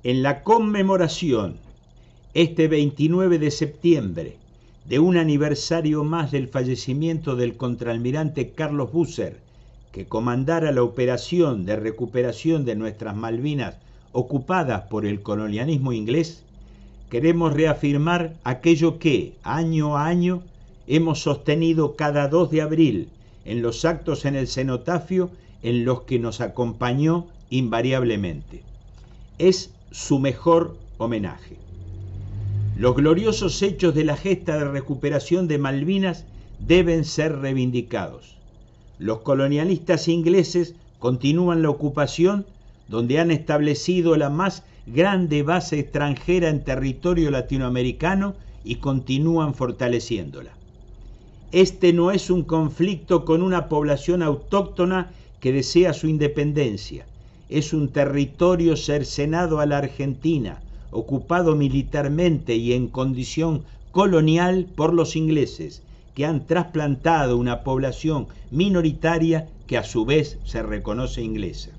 En la conmemoración, este 29 de septiembre, de un aniversario más del fallecimiento del contraalmirante Carlos Busser, que comandara la operación de recuperación de nuestras Malvinas ocupadas por el colonialismo inglés, queremos reafirmar aquello que, año a año, hemos sostenido cada 2 de abril en los actos en el cenotafio en los que nos acompañó invariablemente. Es su mejor homenaje. Los gloriosos hechos de la gesta de recuperación de Malvinas deben ser reivindicados. Los colonialistas ingleses continúan la ocupación donde han establecido la más grande base extranjera en territorio latinoamericano y continúan fortaleciéndola. Este no es un conflicto con una población autóctona que desea su independencia. Es un territorio cercenado a la Argentina, ocupado militarmente y en condición colonial por los ingleses, que han trasplantado una población minoritaria que a su vez se reconoce inglesa.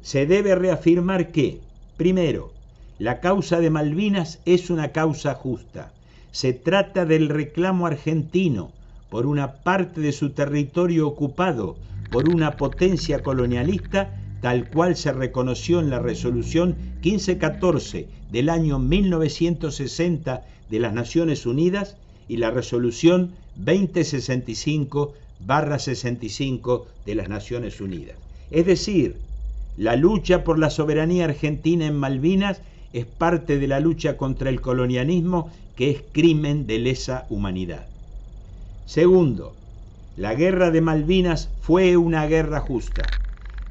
Se debe reafirmar que, primero, la causa de Malvinas es una causa justa. Se trata del reclamo argentino por una parte de su territorio ocupado por una potencia colonialista, tal cual se reconoció en la resolución 1514 del año 1960 de las Naciones Unidas y la resolución 2065/65 de las Naciones Unidas. Es decir, la lucha por la soberanía argentina en Malvinas es parte de la lucha contra el colonialismo, que es crimen de lesa humanidad. Segundo, la guerra de Malvinas fue una guerra justa.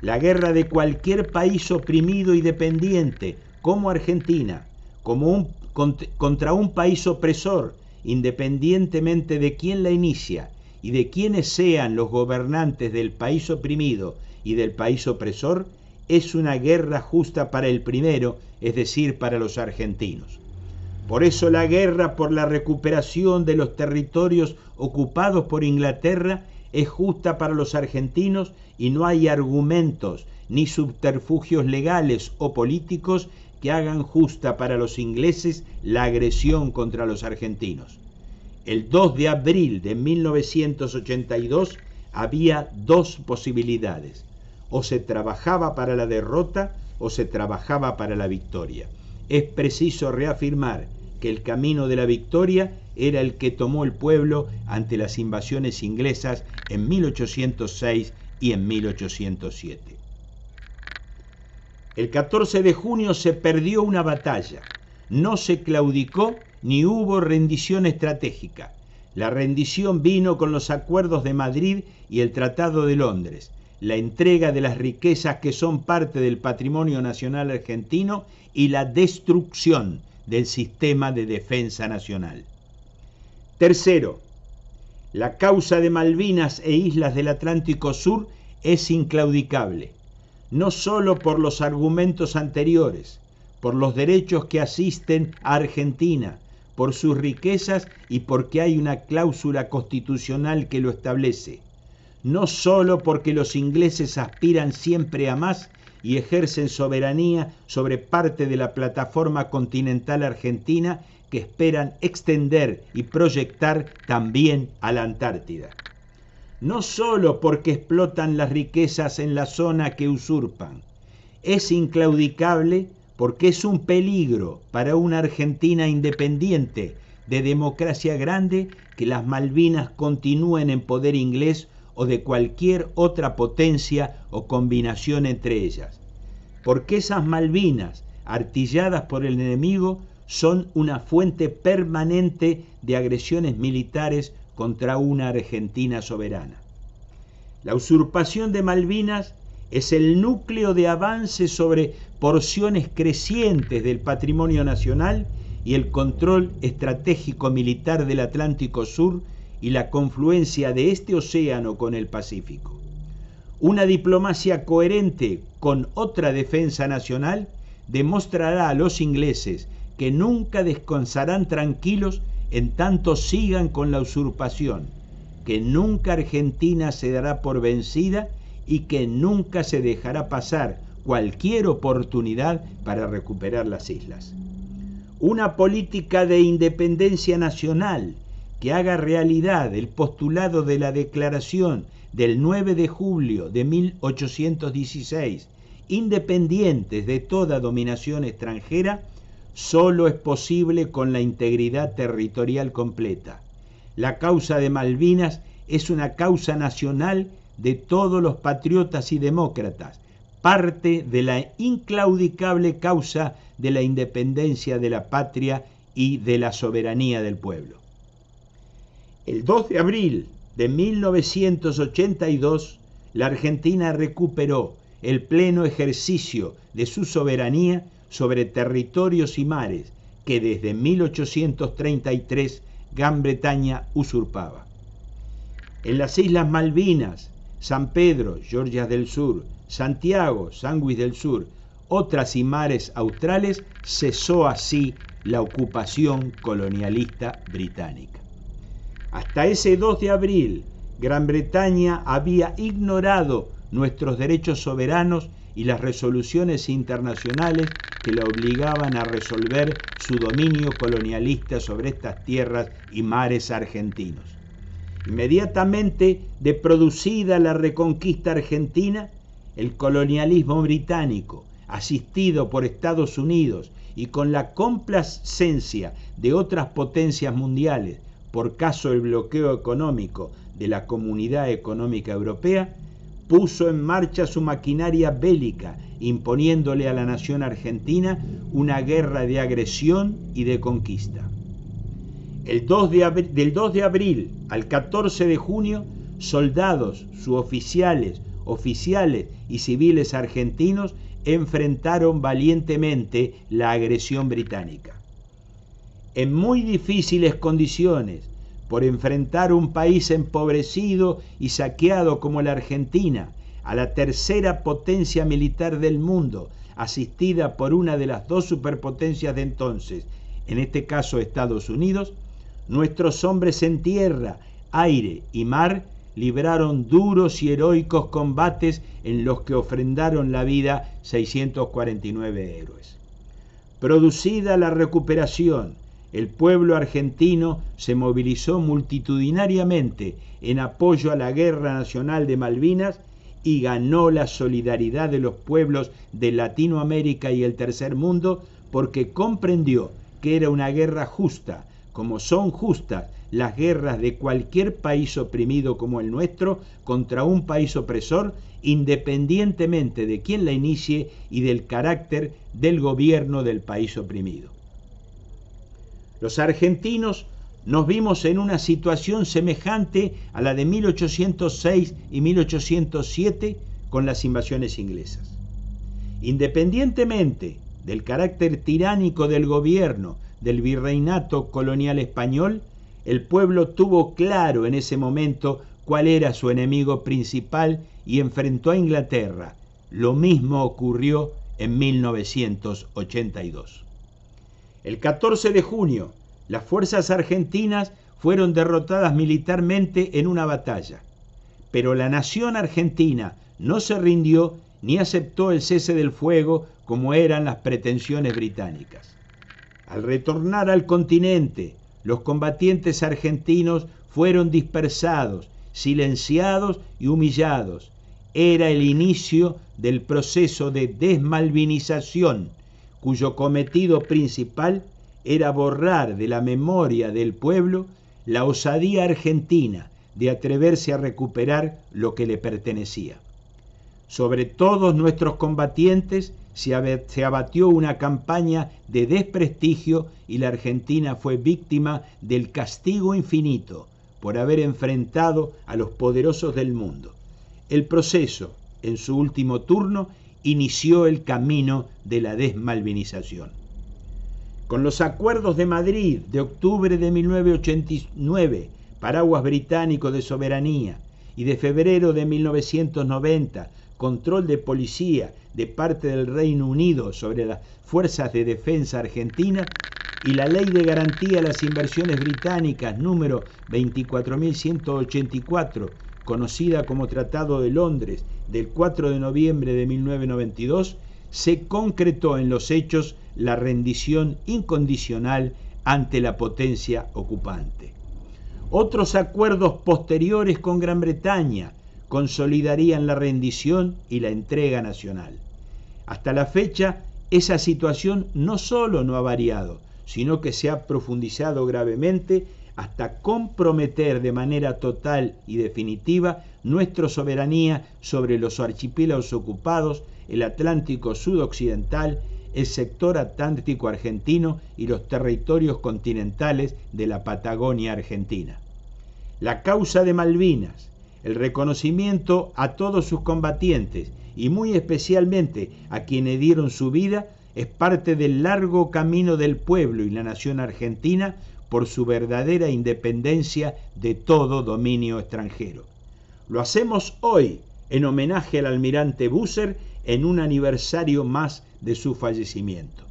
La guerra de cualquier país oprimido y dependiente, como Argentina, contra un país opresor, independientemente de quién la inicia y de quiénes sean los gobernantes del país oprimido y del país opresor, es una guerra justa para el primero, es decir, para los argentinos. Por eso la guerra por la recuperación de los territorios ocupados por Inglaterra es justa para los argentinos y no hay argumentos ni subterfugios legales o políticos que hagan justa para los ingleses la agresión contra los argentinos. El 2 de abril de 1982 había dos posibilidades: o se trabajaba para la derrota o se trabajaba para la victoria. Es preciso reafirmar que el camino de la victoria era el que tomó el pueblo ante las invasiones inglesas en 1806 y en 1807. El 14 de junio se perdió una batalla, no se claudicó ni hubo rendición estratégica. La rendición vino con los acuerdos de Madrid y el Tratado de Londres, la entrega de las riquezas que son parte del patrimonio nacional argentino y la destrucción del sistema de defensa nacional. Tercero, la causa de Malvinas e islas del Atlántico Sur es inclaudicable, no solo por los argumentos anteriores, por los derechos que asisten a Argentina, por sus riquezas y porque hay una cláusula constitucional que lo establece, no solo porque los ingleses aspiran siempre a más y ejercen soberanía sobre parte de la plataforma continental argentina que esperan extender y proyectar también a la Antártida. No solo porque explotan las riquezas en la zona que usurpan. Es inclaudicable porque es un peligro para una Argentina independiente, de democracia grande, que las Malvinas continúen en poder inglés o de cualquier otra potencia o combinación entre ellas. Porque esas Malvinas, artilladas por el enemigo, son una fuente permanente de agresiones militares contra una Argentina soberana. La usurpación de Malvinas es el núcleo de avance sobre porciones crecientes del patrimonio nacional y el control estratégico militar del Atlántico Sur y la confluencia de este océano con el Pacífico. Una diplomacia coherente con otra defensa nacional demostrará a los ingleses que nunca descansarán tranquilos en tanto sigan con la usurpación, que nunca Argentina se dará por vencida y que nunca se dejará pasar cualquier oportunidad para recuperar las islas. Una política de independencia nacional que haga realidad el postulado de la Declaración del 9 de julio de 1816, independientes de toda dominación extranjera, solo es posible con la integridad territorial completa. La causa de Malvinas es una causa nacional de todos los patriotas y demócratas, parte de la inclaudicable causa de la independencia de la patria y de la soberanía del pueblo. El 2 de abril de 1982, la Argentina recuperó el pleno ejercicio de su soberanía sobre territorios y mares que desde 1833 Gran Bretaña usurpaba. En las Islas Malvinas, San Pedro, Georgias del Sur, Santiago, Sandwich del Sur, otras y mares australes, cesó así la ocupación colonialista británica. Hasta ese 2 de abril, Gran Bretaña había ignorado nuestros derechos soberanos y las resoluciones internacionales que la obligaban a resolver su dominio colonialista sobre estas tierras y mares argentinos. Inmediatamente de producida la reconquista argentina, el colonialismo británico, asistido por Estados Unidos y con la complacencia de otras potencias mundiales, por caso del bloqueo económico de la Comunidad Económica Europea, puso en marcha su maquinaria bélica, imponiéndole a la nación argentina una guerra de agresión y de conquista. Del 2 de abril al 14 de junio, soldados, suboficiales, oficiales y civiles argentinos enfrentaron valientemente la agresión británica. En muy difíciles condiciones, por enfrentar un país empobrecido y saqueado como la Argentina, a la tercera potencia militar del mundo, asistida por una de las dos superpotencias de entonces, en este caso Estados Unidos, nuestros hombres en tierra, aire y mar libraron duros y heroicos combates en los que ofrendaron la vida 649 héroes. Producida la recuperación, el pueblo argentino se movilizó multitudinariamente en apoyo a la Guerra Nacional de Malvinas y ganó la solidaridad de los pueblos de Latinoamérica y el Tercer Mundo porque comprendió que era una guerra justa, como son justas las guerras de cualquier país oprimido como el nuestro contra un país opresor, independientemente de quién la inicie y del carácter del gobierno del país oprimido. Los argentinos nos vimos en una situación semejante a la de 1806 y 1807 con las invasiones inglesas. Independientemente del carácter tiránico del gobierno del virreinato colonial español, el pueblo tuvo claro en ese momento cuál era su enemigo principal y enfrentó a Inglaterra. Lo mismo ocurrió en 1982. El 14 de junio, las fuerzas argentinas fueron derrotadas militarmente en una batalla, pero la nación argentina no se rindió ni aceptó el cese del fuego como eran las pretensiones británicas. Al retornar al continente, los combatientes argentinos fueron dispersados, silenciados y humillados. Era el inicio del proceso de desmalvinización, cuyo cometido principal era borrar de la memoria del pueblo la osadía argentina de atreverse a recuperar lo que le pertenecía. Sobre todos nuestros combatientes se abatió una campaña de desprestigio y la Argentina fue víctima del castigo infinito por haber enfrentado a los poderosos del mundo. El proceso, en su último turno, inició el camino de la desmalvinización. Con los acuerdos de Madrid de octubre de 1989, paraguas británico de soberanía, y de febrero de 1990, control de policía de parte del Reino Unido sobre las fuerzas de defensa argentinas, y la Ley de Garantía a las Inversiones Británicas número 24.184, conocida como Tratado de Londres del 4 de noviembre de 1992, se concretó en los hechos la rendición incondicional ante la potencia ocupante. Otros acuerdos posteriores con Gran Bretaña consolidarían la rendición y la entrega nacional. Hasta la fecha, esa situación no solo no ha variado, sino que se ha profundizado gravemente hasta comprometer de manera total y definitiva nuestra soberanía sobre los archipiélagos ocupados, el Atlántico sudoccidental, el sector atlántico argentino y los territorios continentales de la Patagonia argentina. La causa de Malvinas, el reconocimiento a todos sus combatientes y muy especialmente a quienes dieron su vida, es parte del largo camino del pueblo y la nación argentina por su verdadera independencia de todo dominio extranjero. Lo hacemos hoy en homenaje al almirante Busser en un aniversario más de su fallecimiento.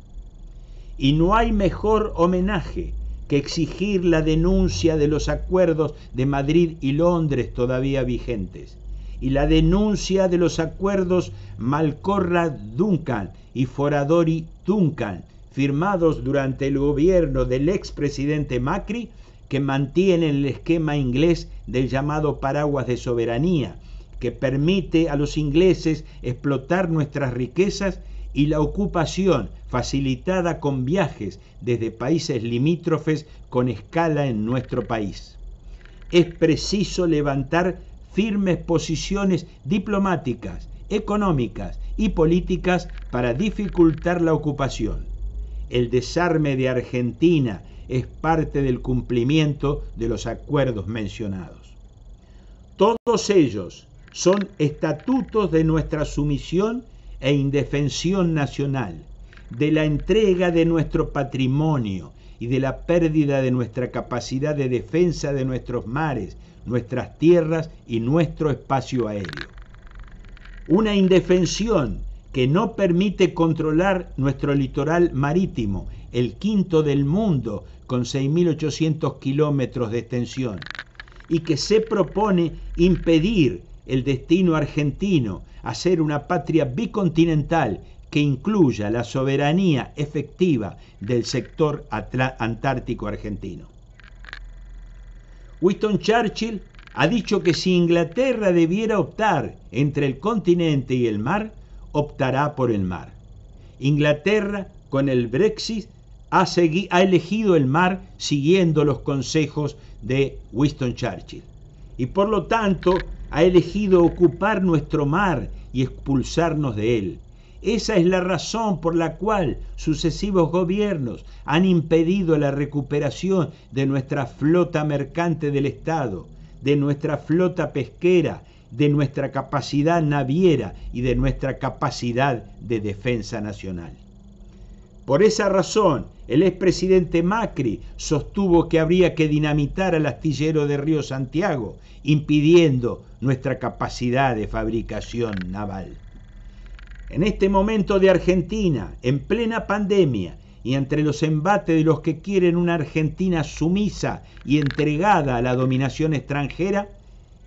Y no hay mejor homenaje que exigir la denuncia de los acuerdos de Madrid y Londres todavía vigentes, y la denuncia de los acuerdos Malcorra-Duncan y Foradori-Duncan, firmados durante el gobierno del expresidente Macri, que mantienen el esquema inglés del llamado paraguas de soberanía, que permite a los ingleses explotar nuestras riquezas, y la ocupación facilitada con viajes desde países limítrofes con escala en nuestro país. Es preciso levantar firmes posiciones diplomáticas, económicas y políticas para dificultar la ocupación. El desarme de Argentina es parte del cumplimiento de los acuerdos mencionados. Todos ellos son estatutos de nuestra sumisión e indefensión nacional, de la entrega de nuestro patrimonio y de la pérdida de nuestra capacidad de defensa de nuestros mares, nuestras tierras y nuestro espacio aéreo. Una indefensión que no permite controlar nuestro litoral marítimo, el quinto del mundo, con 6.800 kilómetros de extensión, y que se propone impedir el destino argentino a ser una patria bicontinental que incluya la soberanía efectiva del sector antártico argentino. Winston Churchill ha dicho que si Inglaterra debiera optar entre el continente y el mar, optará por el mar. Inglaterra, con el Brexit, ha elegido el mar siguiendo los consejos de Winston Churchill. Y por lo tanto, ha elegido ocupar nuestro mar y expulsarnos de él. Esa es la razón por la cual sucesivos gobiernos han impedido la recuperación de nuestra flota mercante del Estado, de nuestra flota pesquera, de nuestra capacidad naviera y de nuestra capacidad de defensa nacional. Por esa razón, el expresidente Macri sostuvo que habría que dinamitar al astillero de Río Santiago, impidiendo nuestra capacidad de fabricación naval. En este momento de Argentina, en plena pandemia, y entre los embates de los que quieren una Argentina sumisa y entregada a la dominación extranjera,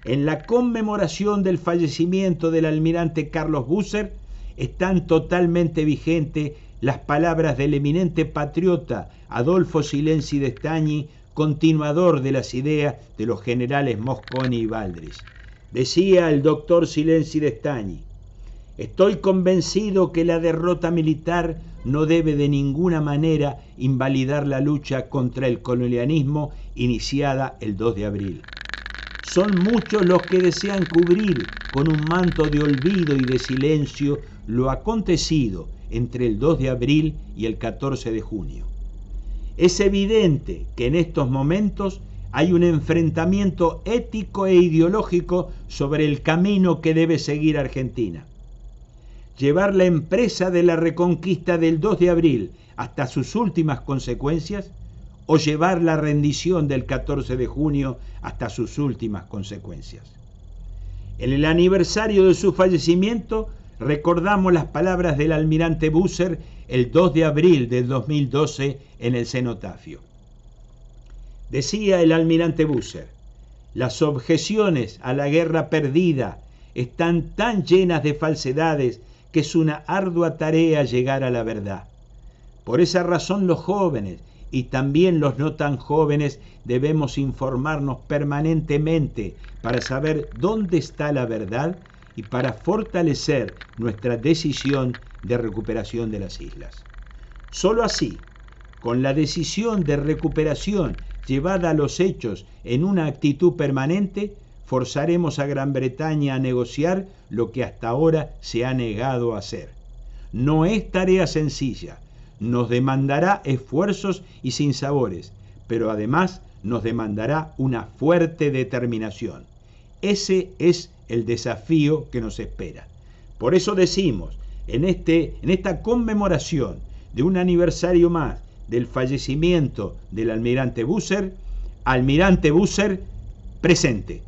en la conmemoración del fallecimiento del almirante Carlos Busser, están totalmente vigentes las palabras del eminente patriota Adolfo Silenzi d'Estaing, continuador de las ideas de los generales Mosconi y Valdris. Decía el doctor Silenzi d'Estaing: estoy convencido que la derrota militar no debe de ninguna manera invalidar la lucha contra el colonialismo iniciada el 2 de abril. Son muchos los que desean cubrir con un manto de olvido y de silencio lo acontecido entre el 2 de abril y el 14 de junio. Es evidente que en estos momentos hay un enfrentamiento ético e ideológico sobre el camino que debe seguir Argentina. Llevar la empresa de la reconquista del 2 de abril hasta sus últimas consecuencias, o llevar la rendición del 14 de junio hasta sus últimas consecuencias. En el aniversario de su fallecimiento, recordamos las palabras del almirante Busser el 2 de abril del 2012 en el cenotafio. Decía el almirante Busser: Las objeciones a la guerra perdida están tan llenas de falsedades que es una ardua tarea llegar a la verdad. Por esa razón los jóvenes y también los no tan jóvenes debemos informarnos permanentemente para saber dónde está la verdad y para fortalecer nuestra decisión de recuperación de las islas. Solo así, con la decisión de recuperación llevada a los hechos en una actitud permanente, forzaremos a Gran Bretaña a negociar lo que hasta ahora se ha negado a hacer. No es tarea sencilla, nos demandará esfuerzos y sinsabores, pero además nos demandará una fuerte determinación. Ese es el desafío que nos espera. Por eso decimos, en esta conmemoración de un aniversario más del fallecimiento del almirante Busser, presente.